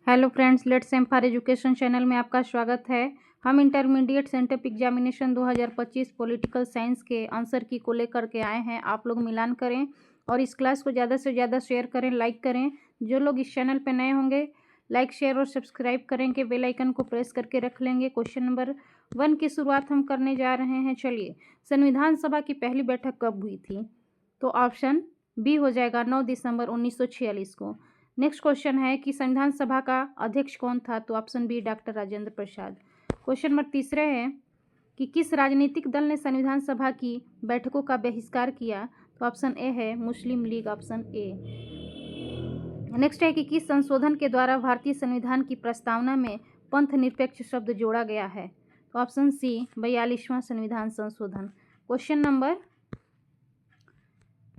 Hello friends, let's aim for education channel में आपका स्वागत है। हम intermediate sent up examination 2025 political science के आंसर की को लेकर के आए हैं। आप लोग मिलान करें और इस क्लास को ज़्यादा से ज़्यादा शेयर करें, लाइक करें। जो लोग इस चैनल पर नए होंगे लाइक शेयर और सब्सक्राइब करेंगे, बेल आइकन को प्रेस करके रख लेंगे। क्वेश्चन नंबर 1 की शुरुआत हम करने जा रहे हैं। चलिए, संविधान सभा की पहली बैठक कब हुई थी? तो ऑप्शन बी हो जाएगा 9 दिसंबर 1946 को। नेक्स्ट क्वेश्चन है कि संविधान सभा का अध्यक्ष कौन था? तो option B doctor Rajendra Prasad. Question number तीसरे है कि किस राजनीतिक दल ने संविधान सभा की बैठकों का बहिष्कार किया? तो ऑप्शन ए है मुस्लिम लीग, ऑप्शन ए। नेक्स्ट है कि किस संशोधन के द्वारा भारतीय संविधान की प्रस्तावना में पंथ निरपेक्ष शब्द जोड़ा गया है? तो ऑप्शन सी 42वां संविधान संशोधन। क्वेश्चन नंबर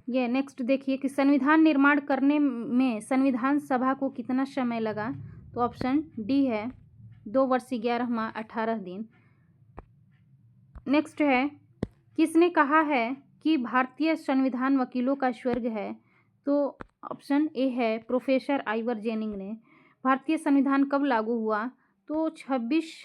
ये नेक्स्ट देखिए कि संविधान निर्माण करने में संविधान सभा को कितना समय लगा? तो ऑप्शन डी है 2 वर्ष 11 माह 18 दिन। नेक्स्ट है किसने कहा है कि भारतीय संविधान वकीलों का स्वर्ग है? तो ऑप्शन ए है प्रोफेसर आइवर जेनिंग ने। भारतीय संविधान कब लागू हुआ? तो 26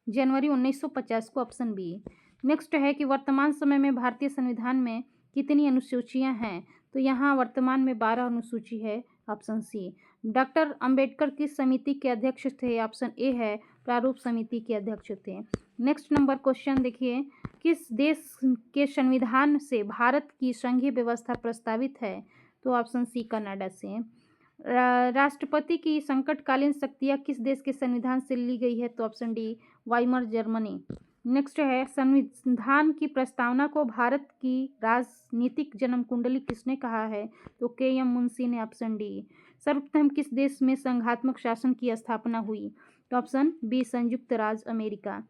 जनवरी 1950 को, ऑप्शन बी। नेक्स्ट है कि वर्तमान समय में भारतीय संविधान में कितनी अनुसूचियां हैं? तो यहाँ वर्तमान में 12 अनुसूची है, ऑप्शन सी। डॉक्टर अंबेडकर किस समिति के अध्यक्ष थे? ऑप्शन ए है प्रारूप समिति के अध्यक्ष थे। नेक्स्ट नंबर क्वेश्चन देखिए, किस देश के संविधान से भारत की संघीय व्यवस्था प्रस्तावित है? तो ऑप्शन सी कनाडा से। राष्ट्रपति की संकटकालीन शक्तियाँ किस देश के संविधान से ली गई है? तो option D Weimar, Germany. Next है संविधान की प्रस्तावना को भारत की राजनीतिक जन्म कुंडली किसने कहा है? तो के एम मुंशी ने, ऑप्शन डी। सर्वप्रथम किस देश में संघात्मक शासन की स्थापना हुई? तो ऑप्शन बी संयुक्त राज्य अमेरिका।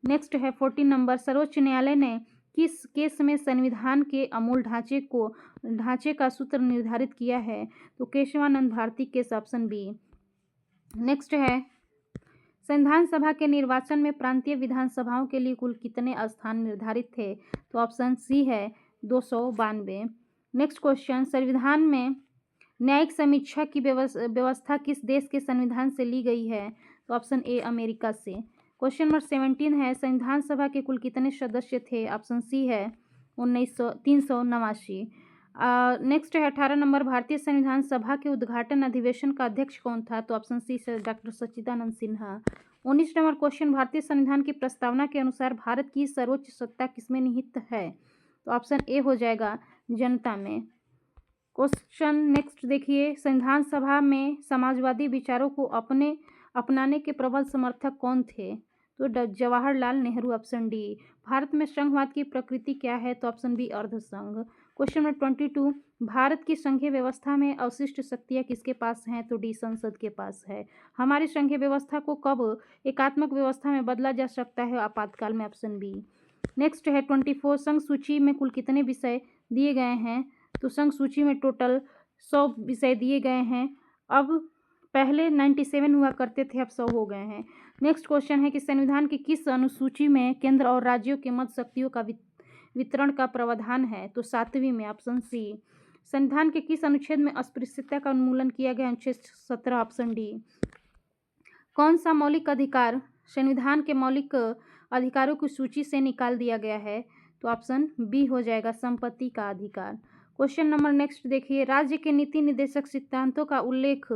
नेक्स्ट है 14 नंबर, सर्वोच्च न्यायालय ने किस केस में संविधान के अमूल ढांचे का सूत्र निर्धारित किया है? तो Keshavananda Bharati case, option B. Next है संविधान सभा के निर्वाचन में प्रांतीय विधानसभाओं के लिए कुल कितने स्थान निर्धारित थे? तो ऑप्शन सी है 292। नेक्स्ट क्वेश्चन, संविधान में न्यायिक समीक्षा की व्यवस्था किस देश के संविधान से ली गई है? तो ऑप्शन ए अमेरिका से। क्वेश्चन नंबर 17 है संविधान सभा के कुल कितने सदस्य थे? ऑप्शन सी है 389। नेक्स्ट है 18 नंबर, भारतीय संविधान सभा के उद्घाटन अधिवेशन का अध्यक्ष कौन था? तो ऑप्शन सी से डॉक्टर सच्चिदानंद सिन्हा। 19 नंबर क्वेश्चन, भारतीय संविधान की प्रस्तावना के अनुसार भारत की सर्वोच्च सत्ता किसमें निहित है? तो ऑप्शन ए हो जाएगा जनता में। क्वेश्चन नेक्स्ट देखिए, संविधान सभा में समाजवादी विचारों को अपनाने के प्रबल समर्थक कौन थे? तो जवाहरलाल नेहरू, ऑप्शन डी। भारत में संघवाद की प्रकृति क्या है? तो ऑप्शन बी अर्धसंघ। क्वेश्चन नंबर 22, भारत की संघीय व्यवस्था में अवशिष्ट शक्तियाँ किसके पास हैं? तो डी संसद के पास है। हमारी संघीय व्यवस्था को कब एकात्मक व्यवस्था में बदला जा सकता है? आपातकाल में, ऑप्शन बी। नेक्स्ट है 24, संघ सूची में कुल कितने विषय दिए गए हैं? तो संघ सूची में टोटल 100 विषय दिए गए हैं। अब पहले 97 हुआ करते थे, अब 100 हो गए हैं। नेक्स्ट क्वेश्चन है कि संविधान की किस अनुसूची में केंद्र और राज्यों के मध्य शक्तियों का वितरण का प्रावधान है? तो 7वीं में, ऑप्शन सी। संविधान के किस अनुच्छेद में अस्पृश्यता का उन्मूलन किया गया? अनुच्छेद 17, ऑप्शन डी। कौन सा मौलिक अधिकार संविधान के मौलिक अधिकारों की सूची से निकाल दिया गया है? तो ऑप्शन बी हो जाएगा संपत्ति का अधिकार। क्वेश्चन नंबर नेक्स्ट देखिए, राज्य के नीति निर्देशक सिद्धांतों का उल्लेख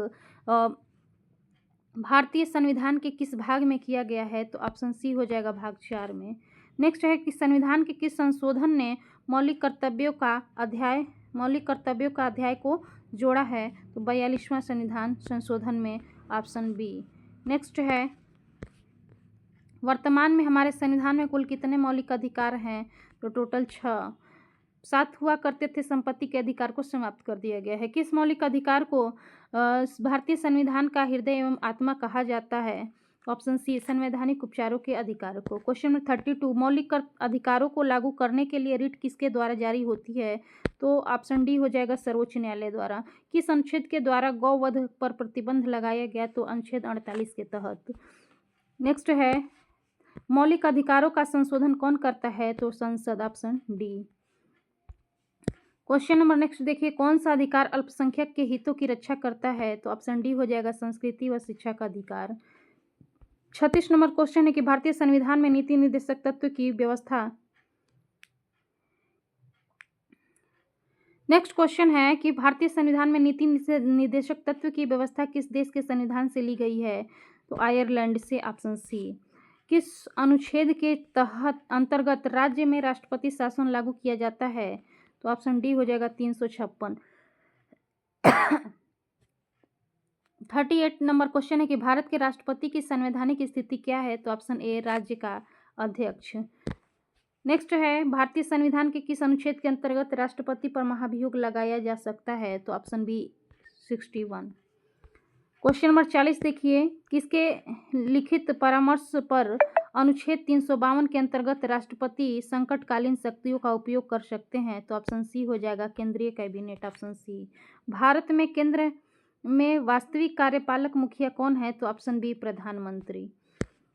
भारतीय संविधान के किस भाग में किया गया है? तो ऑप्शन सी हो जाएगा भाग 4 में। नेक्स्ट है कि संविधान के किस संशोधन ने मौलिक कर्तव्यों का अध्याय को जोड़ा है? तो 42वां संविधान संशोधन में, ऑप्शन बी। नेक्स्ट है वर्तमान में हमारे संविधान में कुल कितने मौलिक अधिकार हैं? तो टोटल 6। 7 हुआ करते थे, संपत्ति के अधिकार को समाप्त कर दिया गया है। किस मौलिक अधिकार को भारतीय संविधान का हृदय एवं आत्मा कहा जाता है? ऑप्शन सी संवैधानिक उपचारों के अधिकार को। क्वेश्चन नंबर 32, मौलिक अधिकारों को लागू करने के लिए रिट किसके द्वारा जारी होती है? तो ऑप्शन डी हो जाएगा सर्वोच्च न्यायालय द्वारा। किस अनुच्छेद के द्वारा गौवध पर प्रतिबंध लगाया गया? तो अनुच्छेद 48 के तहत। नेक्स्ट है मौलिक अधिकारों का संशोधन कौन करता है? तो संसद, option D. Question number next देखिए, कौन सा अधिकार अल्पसंख्यक के हितों की रक्षा करता है? तो ऑप्शन डी हो जाएगा संस्कृति व शिक्षा का अधिकार। 36 नंबर क्वेश्चन है कि भारतीय संविधान में नीति निर्देशक तत्व की व्यवस्था। नेक्स्ट क्वेश्चन है कि भारतीय संविधान में नीति निर्देशक तत्व की व्यवस्था किस देश के संविधान से ली गई है? तो आयरलैंड से, ऑप्शन सी। किस अनुच्छेद के तहत अंतर्गत राज्य में राष्ट्रपति शासन लागू किया जाता है? तो ऑप्शन डी हो जाएगा 356। 38 नंबर क्वेश्चन है कि भारत के राष्ट्रपति की संवैधानिक स्थिति क्या है? तो ऑप्शन ए राज्य का अध्यक्ष। नेक्स्ट है, भारतीय संविधान के किस अनुच्छेद के अंतर्गत राष्ट्रपति पर महाभियोग लगाया जा सकता है? तो ऑप्शन बी 61। क्वेश्चन नंबर 40 देखिए, किसके लिखित परामर्श पर अनुच्छेद 352 के अंतर्गत राष्ट्रपति संकटकालीन शक्तियों का उपयोग कर सकते हैं? तो ऑप्शन सी हो जाएगा केंद्रीय कैबिनेट, ऑप्शन सी। भारत में केंद्र में वास्तविक कार्यपालक मुखिया कौन है? तो ऑप्शन बी प्रधानमंत्री।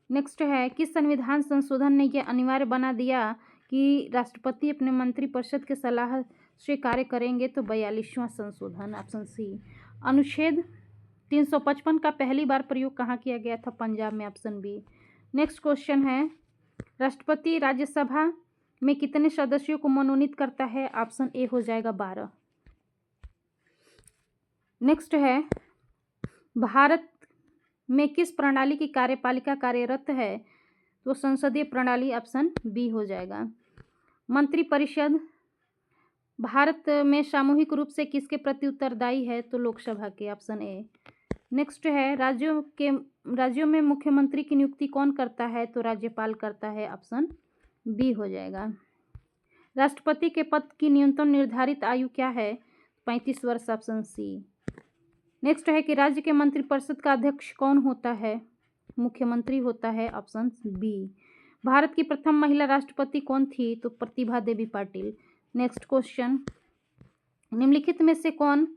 नेक्स्ट है, किस संविधान संशोधन ने यह अनिवार्य बना दिया कि राष्ट्रपति अपने मंत्रिपरिषद के सलाह से कार्य करेंगे? तो 42वां संशोधन, ऑप्शन सी। अनुच्छेद 355 का पहली बार प्रयोग कहाँ किया गया था? पंजाब में, ऑप्शन बी। नेक्स्ट क्वेश्चन है, राष्ट्रपति राज्यसभा में कितने सदस्यों को मनोनीत करता है? ऑप्शन ए हो जाएगा 12। नेक्स्ट है, भारत में किस प्रणाली की कार्यपालिका कार्यरत है? तो संसदीय प्रणाली, ऑप्शन बी हो जाएगा। मंत्रिपरिषद भारत में सामूहिक रूप से किसके प्रति उत्तरदायी है? तो लोकसभा के, ऑप्शन ए। नेक्स्ट है, राज्यों में मुख्यमंत्री की नियुक्ति कौन करता है? तो राज्यपाल करता है, ऑप्शन बी हो जाएगा। राष्ट्रपति के पद की न्यूनतम निर्धारित आयु क्या है? 35 वर्ष, ऑप्शन सी। नेक्स्ट है कि राज्य के मंत्रिपरिषद का अध्यक्ष कौन होता है? मुख्यमंत्री होता है, ऑप्शन बी। भारत की प्रथम महिला राष्ट्रपति कौन थी? तो प्रतिभा देवी पाटिल। नेक्स्ट क्वेश्चन, निम्नलिखित में से कौन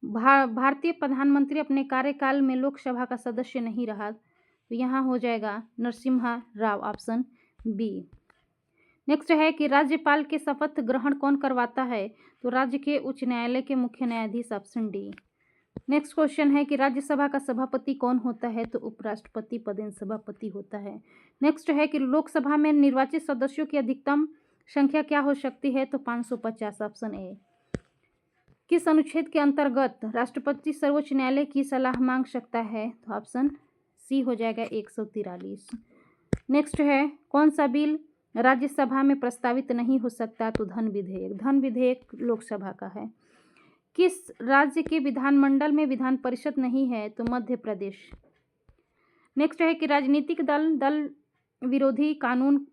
भारतीय प्रधानमंत्री अपने कार्यकाल में लोकसभा का सदस्य नहीं रहा? तो यहाँ हो जाएगा Narasimha Rao, option B. Next है कि राज्यपाल के शपथ ग्रहण कौन करवाता है? तो राज्य के उच्च न्यायालय के मुख्य न्यायाधीश, ऑप्शन डी। नेक्स्ट क्वेश्चन है कि राज्यसभा का सभापति कौन होता है? तो उपराष्ट्रपति पदेन सभापति होता है। नेक्स्ट है कि लोकसभा में निर्वाचित सदस्यों की अधिकतम संख्या क्या हो सकती है? तो 550, ऑप्शन ए। किस अनुच्छेद के अंतर्गत राष्ट्रपति सर्वोच्च न्यायालय की सलाह मांग सकता है? तो ऑप्शन सी हो जाएगा 143। नेक्स्ट है, कौन सा बिल राज्यसभा में प्रस्तावित नहीं हो सकता? तो धन विधेयक। धन विधेयक लोकसभा का है। किस राज्य के विधानमंडल में विधान परिषद नहीं है? तो मध्य प्रदेश। नेक्स्ट है कि राजनीतिक दल विरोधी कानून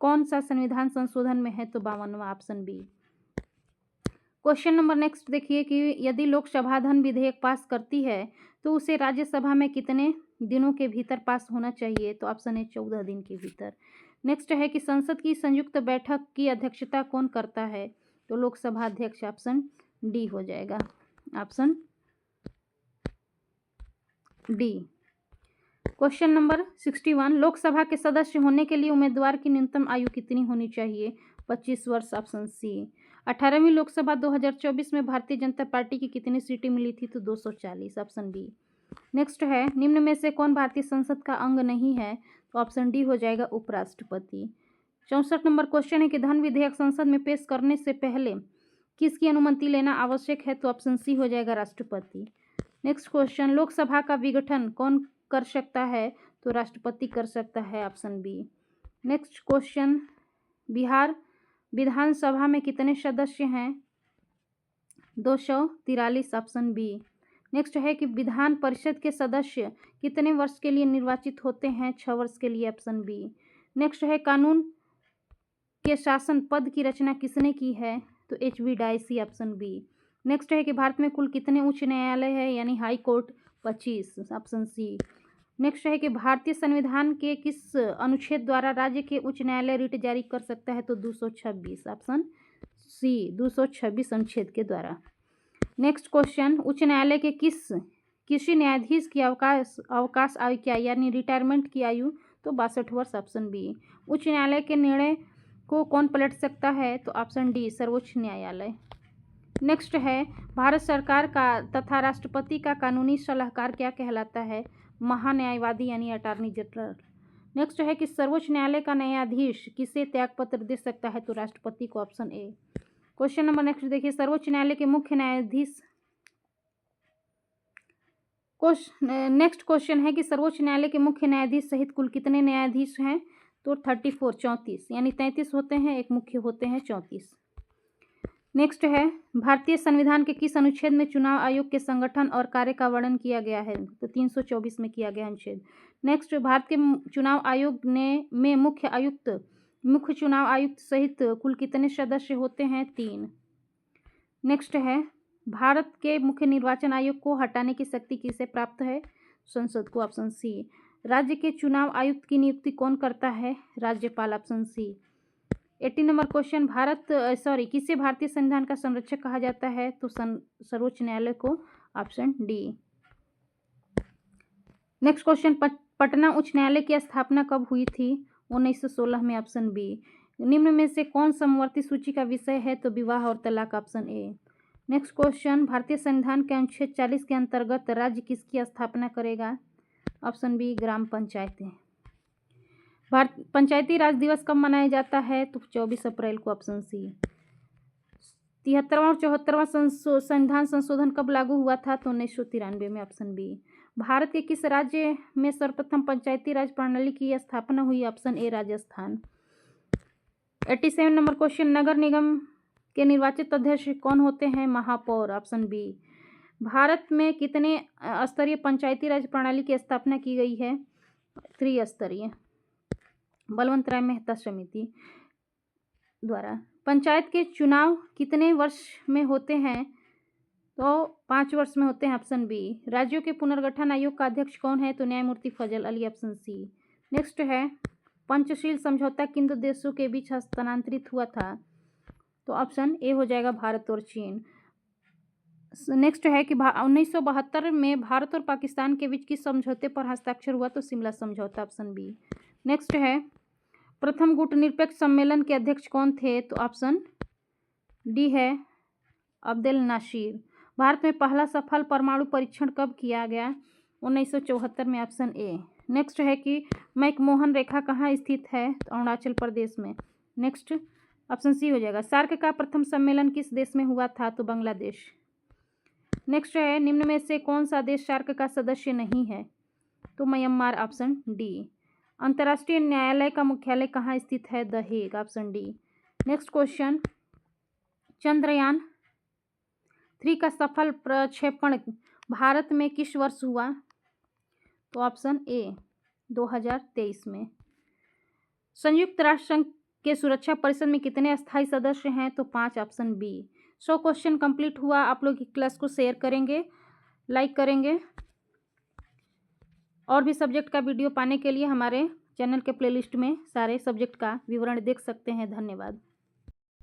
कौन सा संविधान संशोधन में है? तो 52वां, option B. Question number next देखिए कि यदि लोकसभा धन विधेयक पास करती है तो उसे राज्यसभा में कितने दिनों के भीतर पास होना चाहिए? तो ऑप्शन ए 14 दिन के भीतर। नेक्स्ट है कि संसद की संयुक्त बैठक की अध्यक्षता कौन करता है? तो लोकसभा अध्यक्ष, ऑप्शन डी हो जाएगा, option D. Question number 61, Lok Sabha के सदस्य होने के लिए उम्मीदवार की न्यूनतम आयु कितनी होनी चाहिए? 25 वर्ष, ऑप्शन सी। 18वीं लोकसभा 2024 में भारतीय जनता पार्टी की कितनी सीटें मिली थी? तो 240, ऑप्शन बी। नेक्स्ट है, निम्न में से कौन भारतीय संसद का अंग नहीं है? तो ऑप्शन डी हो जाएगा उपराष्ट्रपति। 64 नंबर क्वेश्चन है कि धन विधेयक संसद में पेश करने से पहले किसकी अनुमति लेना आवश्यक है? तो ऑप्शन सी हो जाएगा राष्ट्रपति। नेक्स्ट क्वेश्चन, लोकसभा का विघटन कौन कर सकता है? तो राष्ट्रपति कर सकता है, option B. Next question, Bihar विधानसभा में कितने सदस्य हैं? 243, ऑप्शन बी। नेक्स्ट है कि विधान परिषद के सदस्य कितने वर्ष के लिए निर्वाचित होते हैं? 6 वर्ष के लिए, ऑप्शन बी। नेक्स्ट है, कानून के शासन पद की रचना किसने की है? तो HB Dicey, option B. Next है कि भारत में कुल कितने उच्च न्यायालय है यानी high court? 25, option C. Next है कि भारतीय संविधान के किस अनुच्छेद द्वारा राज्य के उच्च न्यायालय रिट जारी कर सकता है? तो 226, ऑप्शन सी, 226 अनुच्छेद के द्वारा। नेक्स्ट क्वेश्चन, उच्च न्यायालय के किसी न्यायाधीश की अवकाश आयु क्या यानी रिटायरमेंट की आयु? तो 62 वर्ष, ऑप्शन बी। उच्च न्यायालय के निर्णय को कौन पलट सकता है? तो ऑप्शन डी सर्वोच्च न्यायालय। नेक्स्ट है भारत सरकार का तथा राष्ट्रपति का कानूनी सलाहकार क्या कहलाता है? महान्यायवादी यानी अटॉर्नी जनरल। नेक्स्ट है कि सर्वोच्च न्यायालय का न्यायाधीश किसे त्यागपत्र दे सकता है? तो राष्ट्रपति को, option A. Question number next देखिए, सर्वोच्च न्यायालय के मुख्य न्यायाधीश। नेक्स्ट क्वेश्चन है कि सर्वोच्च न्यायालय के मुख्य न्यायाधीश सहित कुल कितने न्यायाधीश हैं? तो 34, 34 यानी 33 होते हैं, एक मुख्य होते हैं 34। नेक्स्ट है भारतीय संविधान के किस अनुच्छेद में चुनाव आयोग के संगठन और कार्य का वर्णन किया गया है? तो 324 में किया गया अनुच्छेद। नेक्स्ट, भारत के चुनाव आयोग में मुख्य चुनाव आयुक्त सहित कुल कितने सदस्य होते हैं? 3। नेक्स्ट है भारत के मुख्य निर्वाचन आयोग को हटाने की शक्ति किसे प्राप्त है? संसद को, ऑप्शन सी। राज्य के चुनाव आयुक्त की नियुक्ति कौन करता है? राज्यपाल, ऑप्शन सी। 18 नंबर क्वेश्चन, किसे भारतीय संविधान का संरक्षक कहा जाता है? तो सर्वोच्च न्यायालय को, option D. Next question, Patna उच्च न्यायालय की स्थापना कब हुई थी? 1916 में, ऑप्शन बी। निम्न में से कौन समवर्ती सूची का विषय है? तो विवाह और तलाक, ऑप्शन ए। नेक्स्ट क्वेश्चन, भारतीय संविधान के अनुच्छेद 40 के अंतर्गत राज्य किसकी स्थापना करेगा? ऑप्शन बी, ग्राम पंचायतें। पंचायती राज दिवस कब मनाया जाता है? तो 24 अप्रैल को, ऑप्शन सी। 73वां और 74वां संविधान संशोधन कब लागू हुआ था? तो 1993 में, ऑप्शन बी। भारत के किस राज्य में सर्वप्रथम पंचायती राज प्रणाली की स्थापना हुई? Option A, Rajasthan. 87 number question, नगर निगम के निर्वाचित अध्यक्ष कौन होते हैं? महापौर, ऑप्शन बी। भारत में कितने स्तरीय पंचायती राज प्रणाली की स्थापना की गई है? 3 स्तरीय, बलवंत राय मेहता समिति द्वारा। पंचायत के चुनाव कितने वर्ष में होते हैं? तो 5 वर्ष में होते हैं, ऑप्शन बी। राज्यों के पुनर्गठन आयोग का अध्यक्ष कौन है? तो न्यायमूर्ति फजल अली, ऑप्शन सी। नेक्स्ट है पंचशील समझौता किन दो देशों के बीच हस्तांतरित हुआ था? तो ऑप्शन ए हो जाएगा, भारत और चीन। नेक्स्ट है कि 1972 में भारत और पाकिस्तान के बीच किस समझौते पर हस्ताक्षर हुआ? तो शिमला समझौता, ऑप्शन बी। नेक्स्ट है प्रथम गुटनिरपेक्ष सम्मेलन के अध्यक्ष कौन थे? तो ऑप्शन डी है, अब्देल नासिर। भारत में पहला सफल परमाणु परीक्षण कब किया गया? 1974 में, ऑप्शन ए। नेक्स्ट है कि मैकमोहन रेखा कहाँ स्थित है? तो अरुणाचल प्रदेश में। नेक्स्ट ऑप्शन सी हो जाएगा। सार्क का प्रथम सम्मेलन किस देश में हुआ था? तो बांग्लादेश। नेक्स्ट है निम्न में से कौन सा देश सार्क का सदस्य नहीं है? तो म्यांमार, ऑप्शन डी। अंतर्राष्ट्रीय न्यायालय का मुख्यालय कहाँ स्थित है? The Hague, option D. Next question, Chandrayaan 3 का सफल प्रक्षेपण भारत में किस वर्ष हुआ? तो ऑप्शन ए, 2023 में। संयुक्त राष्ट्र संघ के सुरक्षा परिषद में कितने अस्थायी सदस्य हैं? तो 5, ऑप्शन बी। 100 क्वेश्चन कंप्लीट हुआ। आप लोग क्लास को शेयर करेंगे, लाइक करेंगे। और भी सब्जेक्ट का वीडियो पाने के लिए हमारे चैनल के प्लेलिस्ट में सारे सब्जेक्ट का विवरण देख सकते हैं। धन्यवाद।